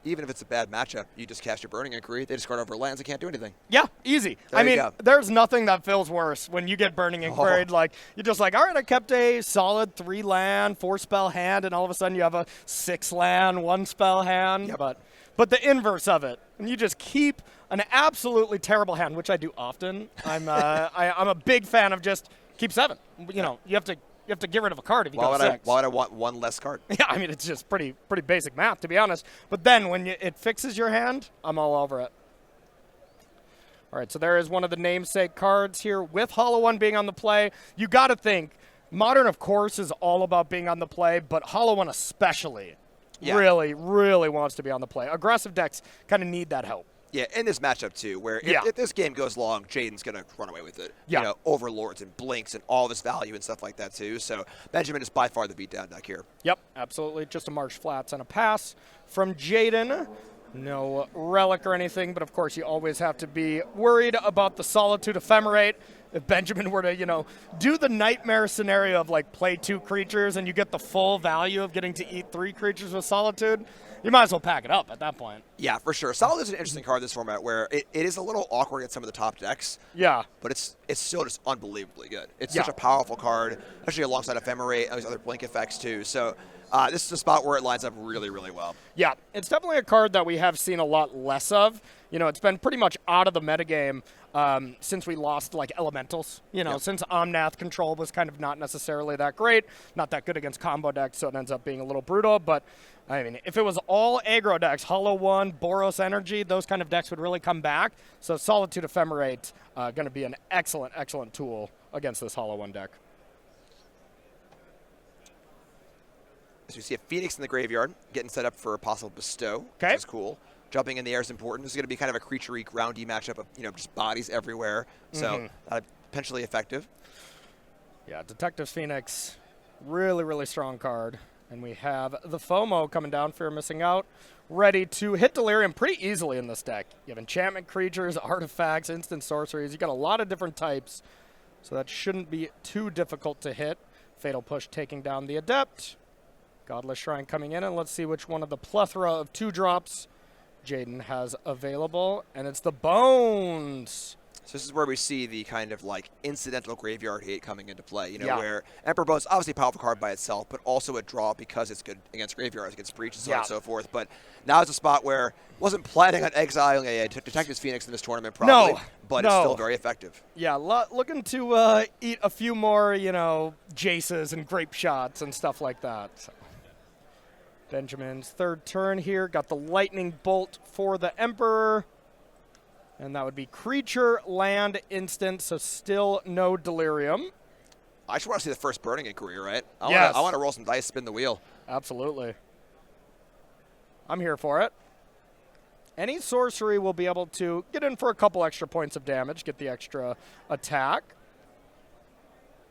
even if it's a bad matchup, you just cast your Burning Inquiry. They discard over lands and can't do anything. Yeah, easy. There's nothing that feels worse when you get Burning Inquiry. Like, you're just like, all right, I kept a solid 3-land, 4-spell hand, and all of a sudden you have a 6-land, 1-spell hand. Yep. But the inverse of it, and you just keep an absolutely terrible hand, which I do often. I'm a big fan of just keep 7. You know, you have to get rid of a card if you go 6. Why would I want one less card? Yeah, I mean, it's just pretty basic math, to be honest. But then when it fixes your hand, I'm all over it. All right, so there is one of the namesake cards here with Hollow One being on the play. You got to think, Modern, of course, is all about being on the play, but Hollow One especially really, really wants to be on the play. Aggressive decks kind of need that help. Yeah, in this matchup, too, where if this game goes long, Jaden's going to run away with it. Yeah. You know, Overlords and Blinks and all of his value and stuff like that, too. So Benjamin is by far the beatdown deck here. Yep, absolutely. Just a Marsh Flats and a pass from Jaden. No Relic or anything, but of course you always have to be worried about the Solitude Ephemerate. If Benjamin were to, do the nightmare scenario of, like, play 2 creatures and you get the full value of getting to eat 3 creatures with Solitude, you might as well pack it up at that point. Yeah, for sure. Solitude is an interesting card in this format where it is a little awkward at some of the top decks. Yeah. But it's still just unbelievably good. It's such a powerful card, especially alongside Ephemerate and these other blink effects, too. So this is a spot where it lines up really, really well. Yeah, it's definitely a card that we have seen a lot less of. It's been pretty much out of the metagame since we lost, like, Elementals. Since Omnath control was kind of not necessarily that great, not that good against combo decks, so it ends up being a little brutal. But, I mean, if it was all aggro decks, Hollow One, Boros Energy, those kind of decks would really come back. So Solitude Ephemerate going to be an excellent, excellent tool against this Hollow One deck. As we see a Phoenix in the graveyard, getting set up for a possible Bestow, which is cool. Jumping in the air is important. This is going to be kind of a creature-y, groundy matchup of, just bodies everywhere. So potentially effective. Yeah, Detective's Phoenix, really, really strong card. And we have the FOMO coming down, Fear of Missing Out, ready to hit Delirium pretty easily in this deck. You have enchantment creatures, artifacts, instant sorceries. You got a lot of different types, so that shouldn't be too difficult to hit. Fatal Push taking down the Adept. Godless Shrine coming in, and let's see which one of the plethora of 2-drops Jaden has available, and it's the Bones. So this is where we see the kind of like incidental graveyard hate coming into play, where Emperor Bones, obviously a powerful card by itself, but also a draw because it's good against graveyards, against Breach, and so on and so forth. But now it's a spot where wasn't planning on exiling a Detective's Phoenix in this tournament probably, but it's still very effective. Yeah, looking to eat a few more, Jaces and Grape Shots and stuff like that. So. Benjamin's third turn here. Got the Lightning Bolt for the Emperor. And that would be creature, land, instant, so still no Delirium. I just want to see the first Burning Inquiry, right? I want to roll some dice, spin the wheel. Absolutely. I'm here for it. Any sorcery will be able to get in for a couple extra points of damage, get the extra attack.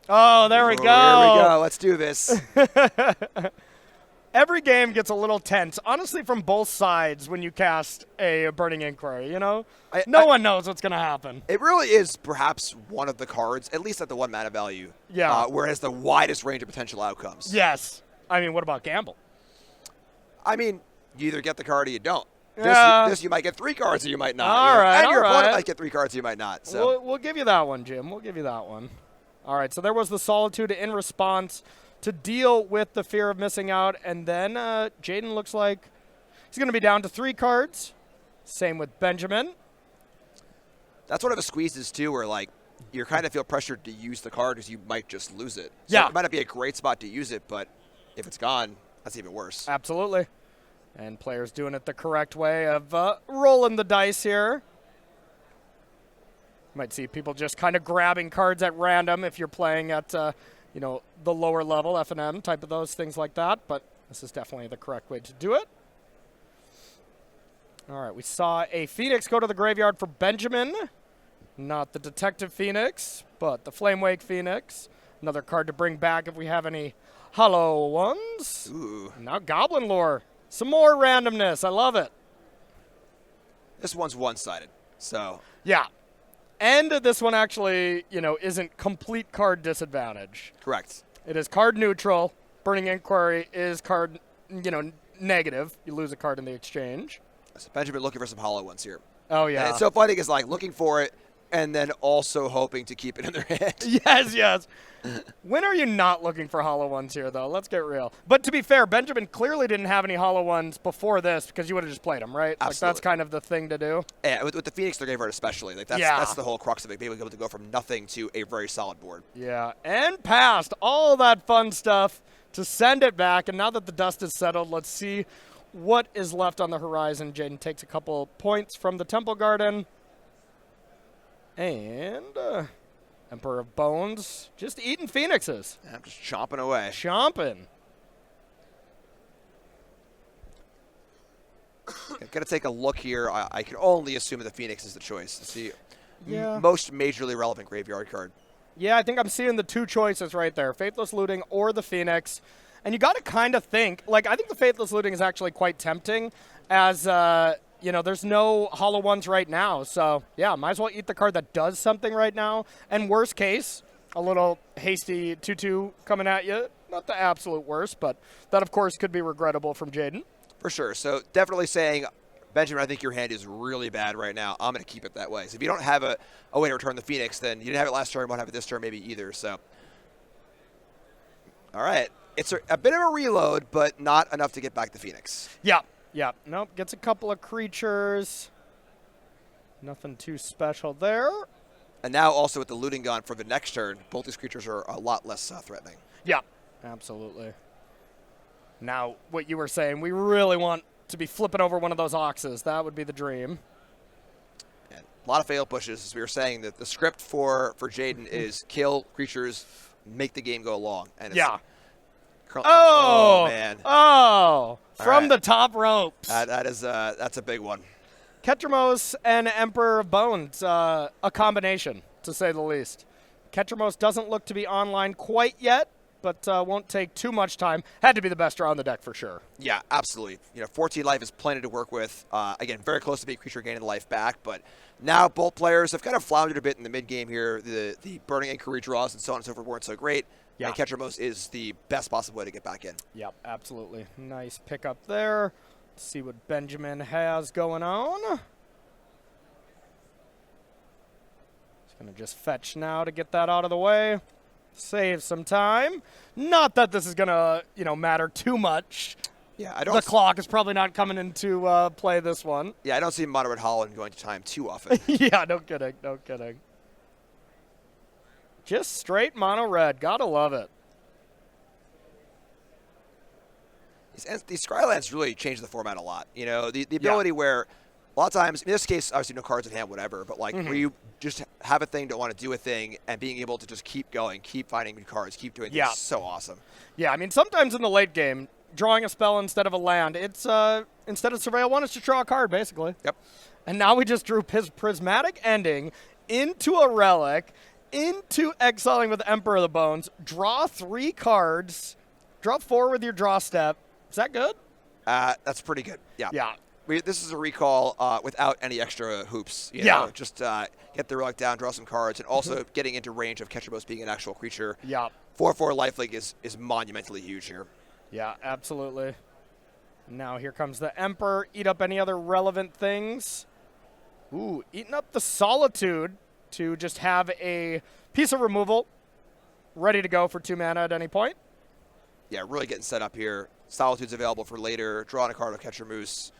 Oh, there we go. There we go. Let's do this. Every game gets a little tense, honestly, from both sides when you cast a Burning Inquiry, No one knows what's going to happen. It really is perhaps one of the cards, at least at the 1 mana value, where it has the widest range of potential outcomes. Yes. I mean, what about Gamble? I mean, you either get the card or you don't. Yeah. This you might get 3 cards or you might not. All right, and your opponent might get 3 cards or you might not. So We'll give you that one, Jim. We'll give you that one. All right, so there was the Solitude in response to deal with the fear of missing out. And then Jaden looks like he's going to be down to 3 cards. Same with Benjamin. That's one of the squeezes, too, where, like, you kind of feel pressured to use the card because you might just lose it. So it might not be a great spot to use it, but if it's gone, that's even worse. Absolutely. And players doing it the correct way of rolling the dice here. Might see people just kind of grabbing cards at random if you're playing at the lower level, F&M, type of those, things like that. But this is definitely the correct way to do it. All right, we saw a Phoenix go to the graveyard for Benjamin. Not the Detective Phoenix, but the Flamewake Phoenix. Another card to bring back if we have any Hollow Ones. Ooh. Now Goblin Lore. Some more randomness. I love it. This one's one-sided, so. Yeah. And this one actually, isn't complete card disadvantage. Correct. It is card neutral. Burning Inquiry is card, negative. You lose a card in the exchange. So Benjamin looking for some hollow ones here. Oh, yeah. And it's so funny because, like, looking for it and then also hoping to keep it in their hand. Yes, yes. When are you not looking for hollow ones here, though? Let's get real. But to be fair, Benjamin clearly didn't have any hollow ones before this because you would have just played them, right? Absolutely. Like, that's kind of the thing to do. Yeah, with the Phoenix, their graveyard especially. Like, that's the whole crux of it, being able to go from nothing to a very solid board. Yeah, and past all that fun stuff to send it back. And now that the dust is settled, let's see what is left on the horizon. Jaden takes a couple points from the Temple Garden. And Emperor of Bones just eating phoenixes. Yeah, I'm just chomping away. Chomping. I'm going to take a look here. I can only assume that the Phoenix is the choice. It's the most majorly relevant graveyard card. Yeah, I think I'm seeing the two choices right there, Faithless Looting or the Phoenix. And you got to kind of think, like, I think the Faithless Looting is actually quite tempting as, you know, there's no hollow ones right now. So, yeah, might as well eat the card that does something right now. And worst case, a little hasty 2-2 coming at you. Not the absolute worst, but that, of course, could be regrettable from Jaden. For sure. So definitely saying, Benjamin, I think your hand is really bad right now. I'm going to keep it that way. So if you don't have a way to return the Phoenix, then you didn't have it last turn, won't have it this turn maybe either. So, all right. It's a bit of a reload, but not enough to get back the Phoenix. Yeah. Yeah. Nope. Gets a couple of creatures. Nothing too special there. And now also with the looting gun for the next turn, both these creatures are a lot less threatening. Yeah. Absolutely. Now, what you were saying, we really want to be flipping over one of those oxes. That would be the dream. And a lot of fail pushes. As we were saying, that the script for Jaden is kill creatures, make the game go long. And it's Oh, man. Oh, from the top ropes. That's a big one. Ketramos and Emperor of Bones, a combination, to say the least. Ketramos doesn't look to be online quite yet, but won't take too much time. Had to be the best draw on the deck for sure. Yeah, absolutely. 14 life is plenty to work with. Again, very close to being creature gaining life back, but now both players have kind of floundered a bit in the mid game here. The Burning Inquiry draws and so on and so forth weren't so great. Yeah. And Ketramos is the best possible way to get back in. Yep, absolutely. Nice pickup there. Let's see what Benjamin has going on. He's going to just fetch now to get that out of the way. Save some time. Not that this is going to, matter too much. Yeah, I don't. The clock is probably not coming into play this one. Yeah, I don't see Mono Red Holland going to time too often. Yeah, no kidding, no kidding. Just straight mono red. Gotta love it. These Skylands really changed the format a lot. The ability where a lot of times, in this case, obviously no cards in hand, whatever, but like where you just have a thing, don't want to do a thing, and being able to just keep going, keep finding new cards, keep doing things, so awesome. Yeah, I mean, sometimes in the late game, drawing a spell instead of a land, it's instead of Surveil 1, it's just draw a card, basically. Yep. And now we just drew Prismatic Ending into a Relic, into exiling with Emperor of the Bones, draw 3 cards, draw 4 with your draw step. Is that good? That's pretty good. Yeah. Yeah. This is a recall without any extra hoops. Just get the relic down, draw some cards, and also getting into range of Ketramos being an actual creature. Yeah. 4/4 lifelink is monumentally huge here. Yeah, absolutely. Now here comes the Emperor. Eat up any other relevant things. Ooh, eating up the Solitude to just have a piece of removal ready to go for 2 mana at any point. Yeah, really getting set up here. Solitude's available for later. Drawing a card with Ketramoose.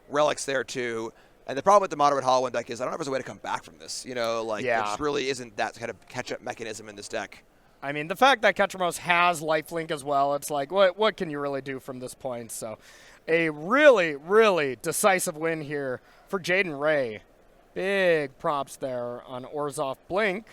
Relics there too. And the problem with the Mono Red Hollow deck is I don't know if there's a way to come back from this. There just really isn't that kind of catch-up mechanism in this deck. I mean, the fact that Ketramos has lifelink as well, it's like, what can you really do from this point? So a really, really decisive win here for Jaden Ray. Big props there on Orzhov Blink.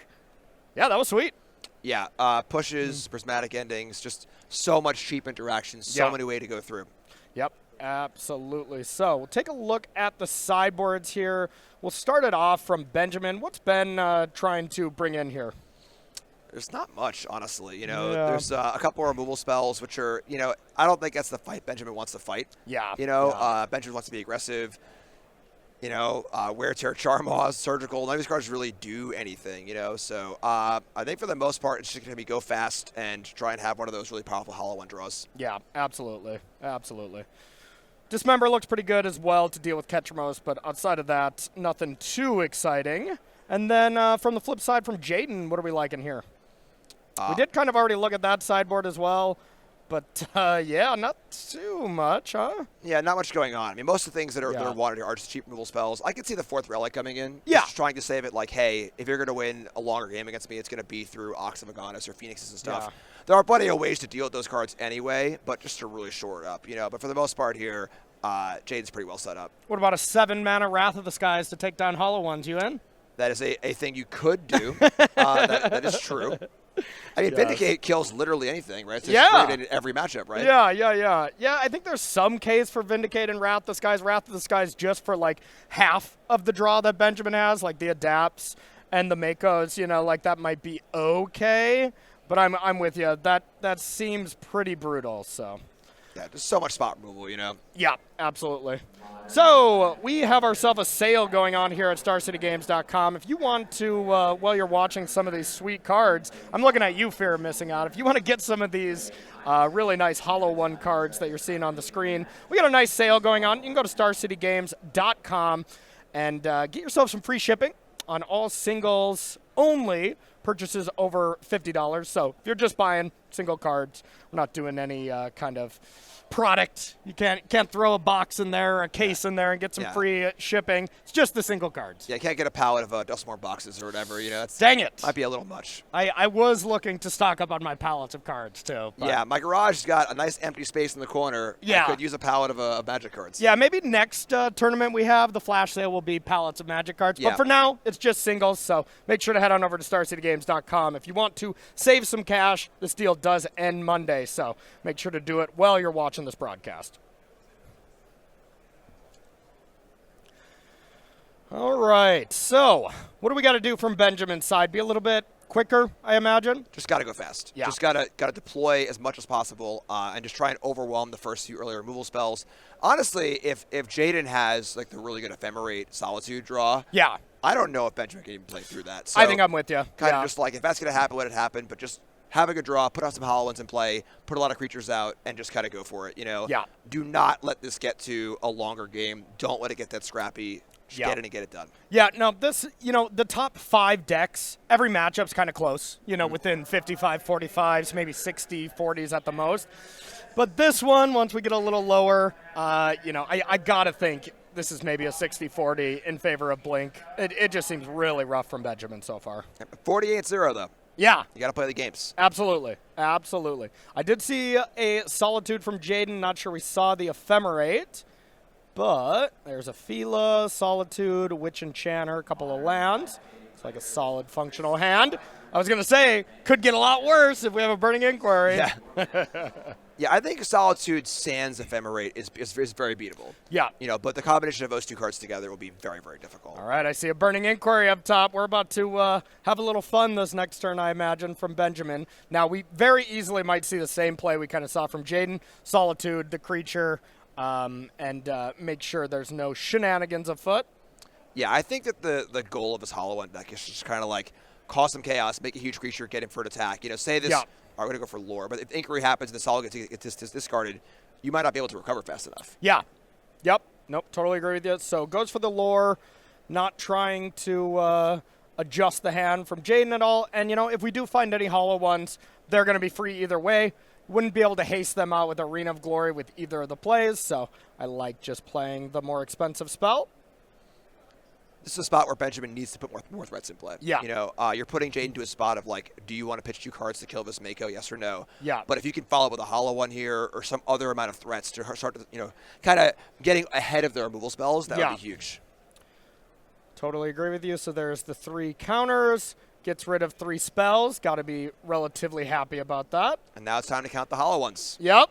Yeah, that was sweet. Yeah, pushes, prismatic endings, just so much cheap interactions, so many ways to go through. Yep, absolutely. So we'll take a look at the sideboards here. We'll start it off from Benjamin. What's Ben trying to bring in here? There's not much, honestly. There's a couple of removal spells, which are, I don't think that's the fight Benjamin wants to fight. Yeah. Benjamin wants to be aggressive. Wear Tear, Charmaws, Surgical. None of these cards really do anything, So I think for the most part, it's just going to be go fast and try and have one of those really powerful Hollow One draws. Yeah, absolutely. Absolutely. Dismember looks pretty good as well to deal with Ketchamos, but outside of that, nothing too exciting. And then from the flip side, from Jaden, what are we liking here? We did kind of already look at that sideboard as well. But, yeah, not too much, huh? Yeah, not much going on. I mean, most of the things that are wanted are just cheap removal spells. I could see the 4th Relic coming in. Yeah. Just trying to save it like, hey, if you're going to win a longer game against me, it's going to be through Ox of Aganis or Phoenixes and stuff. Yeah. There are plenty of ways to deal with those cards anyway, but just to really shore it up, you know. But for the most part here, Jaden's pretty well set up. What about a 7-mana Wrath of the Skies to take down Hollow Ones? You in? That is a thing you could do. That is true. I mean, Vindicate kills literally anything, right? So it's great in every matchup, right? Yeah, I think there's some case for Vindicate and Wrath of the Skies. Wrath of the Skies just for, like, half of the draw that Benjamin has, like the Adapts and the Makos, you know, like that might be okay. But I'm with you. That seems pretty brutal, so. Yeah, there's so much spot removal, you know? Yeah, absolutely. So we have ourselves a sale going on here at StarCityGames.com. If you want to, while you're watching some of these sweet cards, I'm looking at you, Fear of Missing Out. If you want to get some of these really nice Hollow One cards that you're seeing on the screen, we got a nice sale going on. You can go to StarCityGames.com and get yourself some free shipping on all singles only purchases over $50. So if you're just buying single cards, we're not doing any kind of product. You can't throw a box in there, a case in there, and get some free shipping. It's just the single cards. Yeah, you can't get a pallet of Dustmore boxes or whatever. You know, dang it, might be a little much. I was looking to stock up on my pallets of cards too. Yeah, my garage has got a nice empty space in the corner. Yeah, I could use a pallet of Magic cards. Yeah, maybe next tournament we have the flash sale will be pallets of Magic cards. Yeah. But for now, it's just singles. So make sure to head on over to StarCityGames.com if you want to save some cash. This deal does end Monday, so make sure to do it while you're watching this broadcast. All right, so what do we got to do from Benjamin's side? Be a little bit quicker, I imagine. Just got to go fast. Yeah. Just got to deploy as much as possible and just try and overwhelm the first few early removal spells. Honestly, if Jaden has like the really good Ephemerate Solitude draw, I don't know if Benjamin can even play through that. So I think I'm with you. Kind of just like, if that's going to happen, let it happen, but just have a good draw, put out some Hollow Ones in play, put a lot of creatures out, and just kind of go for it, you know? Yeah. Do not let this get to a longer game. Don't let it get that scrappy. Just get in and get it done. Yeah, no, this, you know, the top 5 decks, every matchup's kind of close, you know, within 55, 45s, maybe 60, 40s at the most. But this one, once we get a little lower, you know, I got to think this is maybe a 60-40 in favor of Blink. It just seems really rough from Benjamin so far. 48-0, though. Yeah. You got to play the games. Absolutely. Absolutely. I did see a Solitude from Jaden. Not sure we saw the Ephemerate. But there's a Fila, Solitude, Witch Enchanter, a couple of lands. It's like a solid functional hand. I was going to say, could get a lot worse if we have a Burning Inquiry. Yeah. Yeah, I think Solitude sans Ephemerate is very beatable. Yeah. You know, but the combination of those two cards together will be very, very difficult. All right, I see a Burning Inquiry up top. We're about to have a little fun this next turn, I imagine, from Benjamin. Now, we very easily might see the same play we kind of saw from Jaden. Solitude, the creature, and make sure there's no shenanigans afoot. Yeah, I think that the goal of this Hollow One deck is just kind of like cause some chaos, make a huge creature, get in for an attack. You know, say this, we're going to go for lore, but if Inquiry happens and the Solid gets discarded, you might not be able to recover fast enough. Yeah. Yep. Nope, totally agree with you. So goes for the lore, not trying to adjust the hand from Jaden at all. And, you know, if we do find any Hollow Ones, they're going to be free either way. Wouldn't be able to haste them out with Arena of Glory with either of the plays, so I like just playing the more expensive spell. This is a spot where Benjamin needs to put more threats in play. Yeah. You know, you're putting Jaden to a spot of like, do you want to pitch 2 cards to kill this Mako, yes or no? Yeah. But if you can follow up with a Hollow One here or some other amount of threats to start to, you know, kind of getting ahead of their removal spells, that would be huge. Totally agree with you. So there's the 3 counters. Gets rid of 3 spells. Got to be relatively happy about that. And now it's time to count the Hollow Ones. Yep.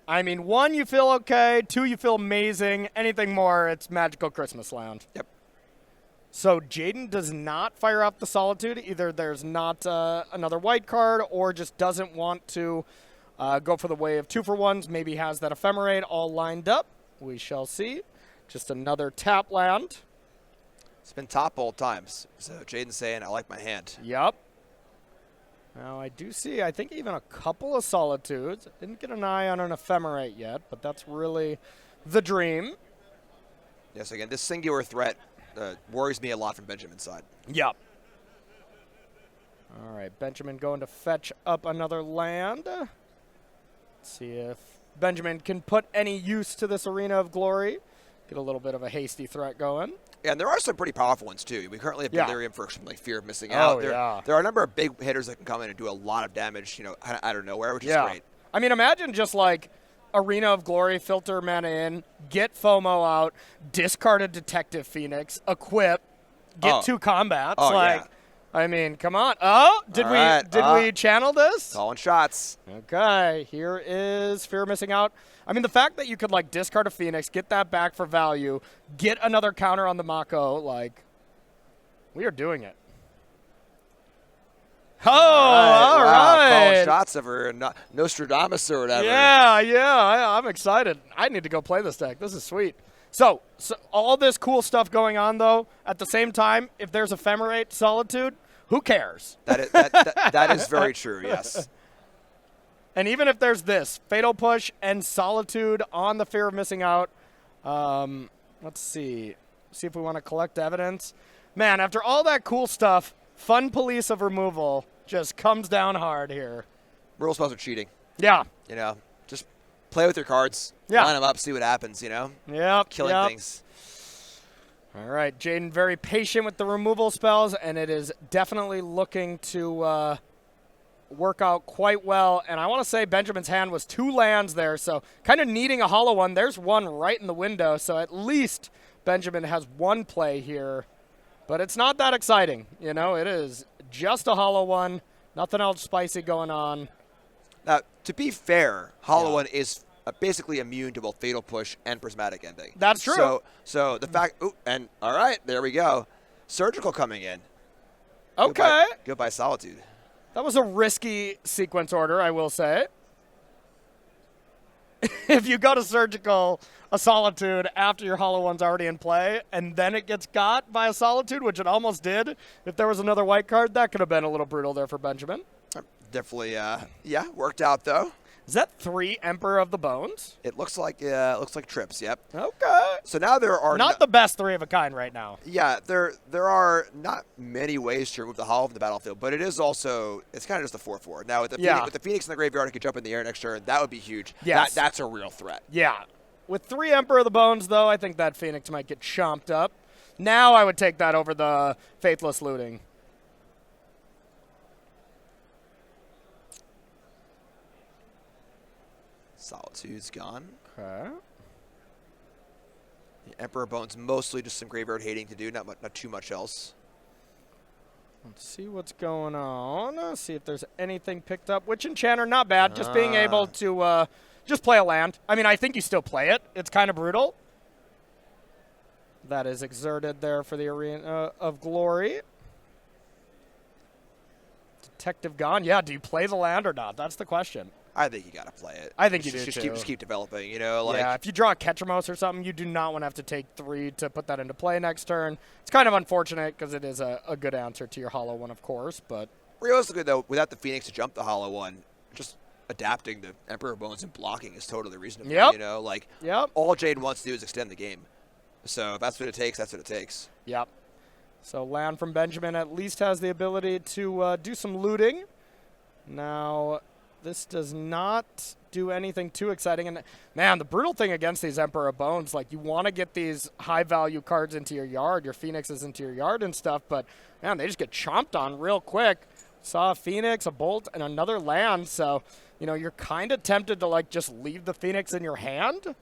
I mean, 1, you feel okay. 2, you feel amazing. Anything more, it's Magical Christmas Land. Yep. So Jaden does not fire up the Solitude. Either there's not another white card or just doesn't want to go for the way of 2-for-1s. Maybe has that Ephemerate all lined up. We shall see. Just another tap land. It's been top bold times. So Jaden's saying, I like my hand. Yep. Now, I do see, I think, even a couple of Solitudes. Didn't get an eye on an Ephemerate yet, but that's really the dream. Yes, again, this singular threat worries me a lot from Benjamin's side. Yep. All right, Benjamin going to fetch up another land. Let's see if Benjamin can put any use to this Arena of Glory. Get a little bit of a hasty threat going. Yeah, and there are some pretty powerful ones, too. We currently have Delirium for some, like, fear of missing Oh, out. yeah. There are a number of big hitters that can come in and do a lot of damage, you know, out of nowhere, which is great. I mean, imagine just, like, Arena of Glory, filter mana in, get FOMO out, discard a Detective Phoenix, equip, get 2 combats. Oh, like, yeah. I mean, come on. Oh, did we channel this? Calling shots. Okay, here is Fear of Missing Out. I mean, the fact that you could, like, discard a Phoenix, get that back for value, get another counter on the Mako, like, we are doing it. Oh, all right. Calling shots of her, Nostradamus or whatever. Yeah, I'm excited. I need to go play this deck. This is sweet. So all this cool stuff going on, though, at the same time, if there's Ephemerate Solitude, who cares? That is very true, yes. And even if there's this, Fatal Push and Solitude on the Fear of Missing Out, let's see. See if we want to collect evidence. Man, after all that cool stuff, Fun Police of Removal just comes down hard here. Rule spells are cheating. Yeah. You know, just play with your cards. Yeah. Line them up, see what happens, you know? Yep. Killing things. All right, Jaden very patient with the removal spells, and it is definitely looking to work out quite well. And I want to say Benjamin's hand was 2 lands there, so kind of needing a hollow one. There's one right in the window, so at least Benjamin has 1 play here. But it's not that exciting, you know. It is just a hollow one, nothing else spicy going on. Now, to be fair, hollow one is basically immune to both Fatal Push and Prismatic Ending. That's true. So the fact, and all right, there we go. Surgical coming in. Okay. Goodbye Solitude. That was a risky sequence order, I will say. If you go to Surgical, a Solitude after your hollow one's already in play, and then it gets got by a Solitude, which it almost did. If there was another white card, that could have been a little brutal there for Benjamin. Definitely, worked out though. Is that 3 Emperor of the Bones? It looks like trips. Yep. Okay. So now there are not the best 3 of a kind right now. Yeah, there are not many ways to remove the hollow from the battlefield, but it's kind of just a 4/4. Now with the Phoenix in the graveyard, it could jump in the air next turn. That would be huge. Yes. That's a real threat. Yeah. With 3 Emperor of the Bones, though, I think that Phoenix might get chomped up. Now I would take that over the Faithless Looting. Solitude's gone. Okay. The Emperor Bones mostly just some graveyard hating to do, not too much else. Let's see what's going on. See if there's anything picked up. Witch Enchanter, not bad. Just being able to just play a land. I mean, I think you still play it. It's kind of brutal. That is exerted there for the Arena of Glory. Detective gone. Yeah, do you play the land or not? That's the question. I think you got to play it. I think you do too. Just keep developing, you know. Like, yeah, if you draw a Ketramos or something, you do not want to have to take 3 to put that into play next turn. It's kind of unfortunate because it is a good answer to your hollow one, of course. But realistically, though, without the Phoenix to jump the hollow one, just adapting the Emperor Bones and blocking is totally reasonable. Yep. You know, like yep. All Jaden wants to do is extend the game. So if that's what it takes, that's what it takes. Yep. So land from Benjamin at least has the ability to do some looting. Now, this does not do anything too exciting. And, man, the brutal thing against these Emperor of Bones, like, you want to get these high-value cards into your yard, your Phoenixes into your yard and stuff, but, man, they just get chomped on real quick. Saw a Phoenix, a Bolt, and another land, so, you know, you're kind of tempted to, like, just leave the Phoenix in your hand.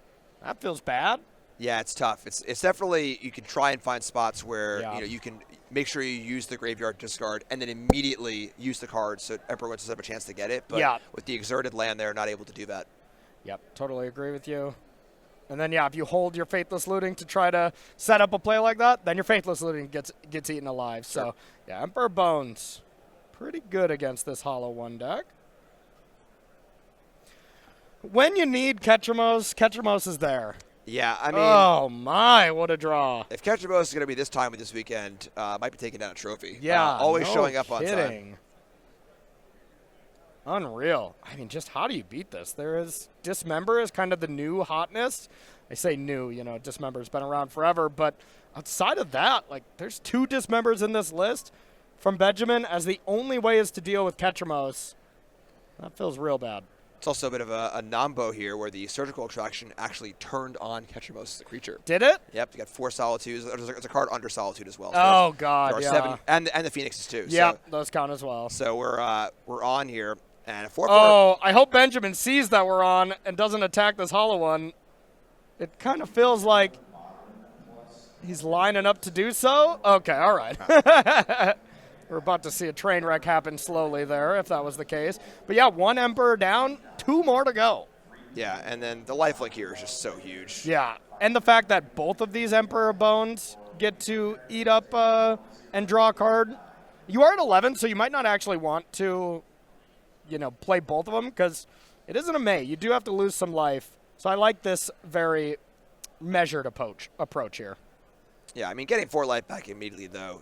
That feels bad. Yeah, it's tough. It's definitely, you can try and find spots where Yeah. you know you can make sure you use the graveyard discard and then immediately use the card so Emperor doesn't have a chance to get it. But Yeah. with the exerted land, they're not able to do that. Yep, totally agree with you. And then, yeah, if you hold your Faithless Looting to try to set up a play like that, then your Faithless Looting gets eaten alive. Sure. So, yeah, Emperor Bones, pretty good against this Hollow 1 deck. When you need Ketramos, Ketramos is there. Yeah, I mean, Oh, my, what a draw. if Ketramos is going to be this time with this weekend, might be taking down a trophy. Yeah, always no showing up on time. kidding. Unreal. I mean, just how do you beat this? Dismember is kind of the new hotness. I say new, Dismember's been around forever, but outside of that, like, there's 2 Dismembers in this list from Benjamin, as the only way is to deal with Ketchamos. That feels real bad. It's also a bit of a Nambo here, where the Surgical Extraction actually turned on Ketchamos as a creature. Did it? Yep, you got 4 Solitudes. There's a card under Solitude as well. So there are 7, and the Phoenixes too. Yeah, those count as well. So we're on here, and a 4/4. Oh, I hope Benjamin sees that we're on and doesn't attack this hollow one. It kind of feels like he's lining up to do so. Okay, all right. We're about to see a train wreck happen slowly there, if that was the case. But yeah, 1 Emperor down, 2 more to go. Yeah, and then the lifelink here is just so huge. Yeah, and the fact that both of these Emperor Bones get to eat up and draw a card. You are at 11, so you might not actually want to, play both of them, because it isn't a May. You do have to lose some life. So I like this very measured approach here. Yeah, I mean, getting 4 life back immediately, though,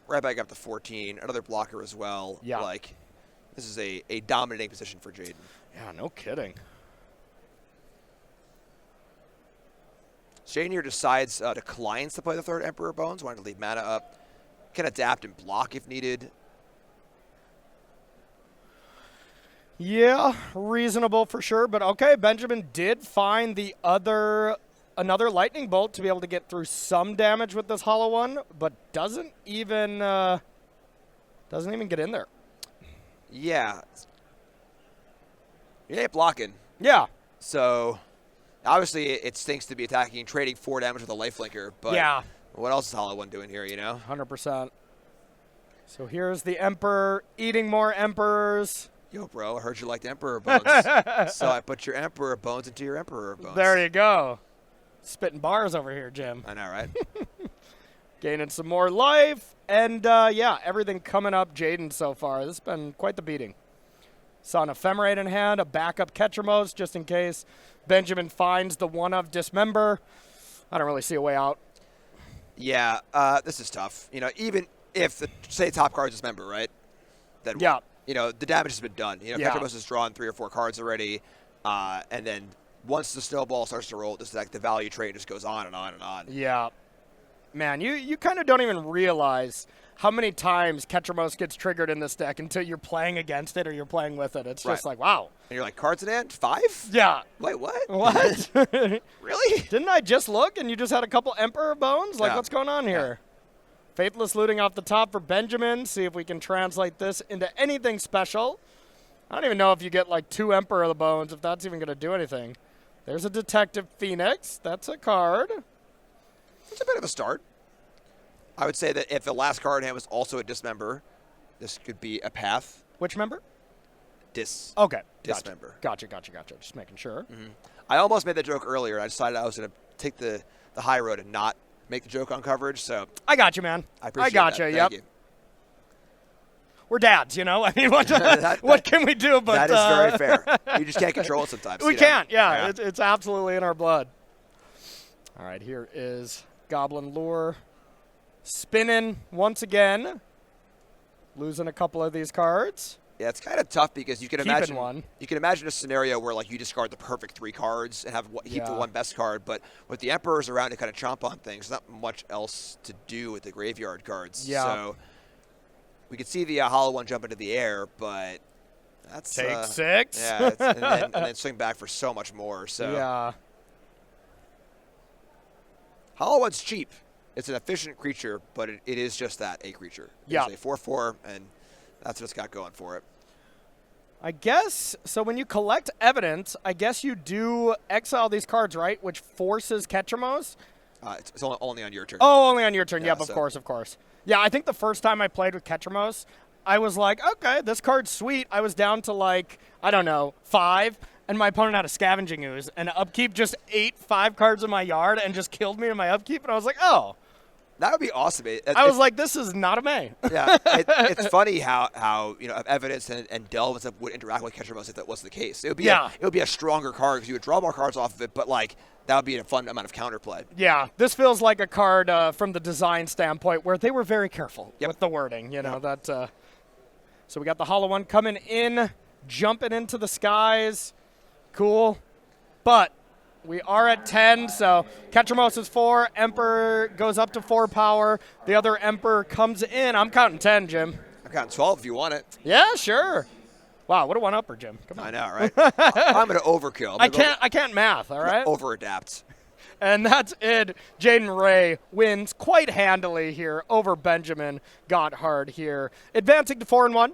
right back up to 14, another blocker as well. Yeah. Like, this is a dominating position for Jaden. Yeah, no kidding. Jaden here decides declines to play the 3rd Emperor Bones, wanting to leave mana up. Can adapt and block if needed. Yeah, reasonable for sure. But okay, Benjamin did find another lightning bolt to be able to get through some damage with this hollow one, but doesn't even get in there. Yeah. You ain't blocking. Yeah. So, obviously, it stinks to be attacking, trading 4 damage with a lifelinker, but yeah. What else is hollow one doing here, 100%. So here's the Emperor eating more Emperors. Yo, bro, I heard you liked Emperor Bones. So I put your Emperor Bones into your Emperor Bones. There you go. Spitting bars over here, Jim. I know, right? Gaining some more life. And, yeah, everything coming up Jaden so far. This has been quite the beating. Saw an Ephemerate in hand, a backup Ketchamos, just in case Benjamin finds the one of Dismember. I don't really see a way out. Yeah, this is tough. Even if say top card is Dismember, right? Then yeah. The damage has been done. Yeah. Ketchamos has drawn 3 or 4 cards already, and then once the snowball starts to roll, the value trade just goes on and on and on. Yeah. Man, you kind of don't even realize how many times Ketchamos gets triggered in this deck until you're playing against it or you're playing with it. It's just like, wow. And you're like, cards in hand? 5? Yeah. Wait, what? What? Really? Didn't I just look and you just had a couple Emperor Bones? Like, what's going on here? Yeah. Faithless looting off the top for Benjamin. See if we can translate this into anything special. I don't even know if you get like 2 Emperor of the Bones, if that's even going to do anything. There's a Detective Phoenix. That's a card. It's a bit of a start. I would say that if the last card in hand was also a Dismember, this could be a path. Which member? Okay. Dismember. Gotcha. Just making sure. Mm-hmm. I almost made that joke earlier. I decided I was going to take the high road and not make the joke on coverage. So I got you, man. I appreciate that. Yep. Thank you. We're dads, I mean, what can we do? But that is very fair. You just can't control it sometimes. We can't. Yeah. It's absolutely in our blood. All right, here is Goblin Lure. Spinning once again. Losing a couple of these cards. Yeah, it's kind of tough because you can imagine one. You can imagine a scenario where you discard the perfect 3 cards and keep the one best card, but with the Emperors around to kind of chomp on things, there's not much else to do with the graveyard cards. Yeah. So we could see the hollow one jump into the air, but that's take 6. Yeah, and then swing back for so much more. So yeah. Hollow one's cheap. It's an efficient creature, but it is just that, a creature. Yeah. It's a 4/4, and that's what it's got going for it. I guess, so when you collect evidence, I guess you do exile these cards, right? Which forces Ketchamos? It's only on your turn. Oh, only on your turn. Yeah, of course. Yeah, I think the first time I played with Ketchamos, I was like, okay, this card's sweet. I was down to 5, and my opponent had a Scavenging Ooze, and Upkeep just ate 5 cards in my yard and just killed me in my Upkeep, and I was like, oh. That would be awesome. I was like, this is not a May. Yeah, it's funny how evidence and delve and stuff would interact with Ketchamos if that was the case. It would be a stronger card because you would draw more cards off of it, but that would be a fun amount of counterplay. Yeah, this feels like a card from the design standpoint where they were very careful with the wording. That So we got the hollow one coming in, jumping into the skies. Cool. But we are at 10, so Ketramos is 4. Emperor goes up to 4 power. The other Emperor comes in. I'm counting 10, Jim. I'm counting 12 if you want it. Yeah, sure. Wow, what a one-upper, Jim. Come on. I know, right? I'm going to overkill. I can't math, all right? Over-adapt. And that's it. Jaden Ray wins quite handily here over Benjamin Gotthardt here. Advancing to 4-1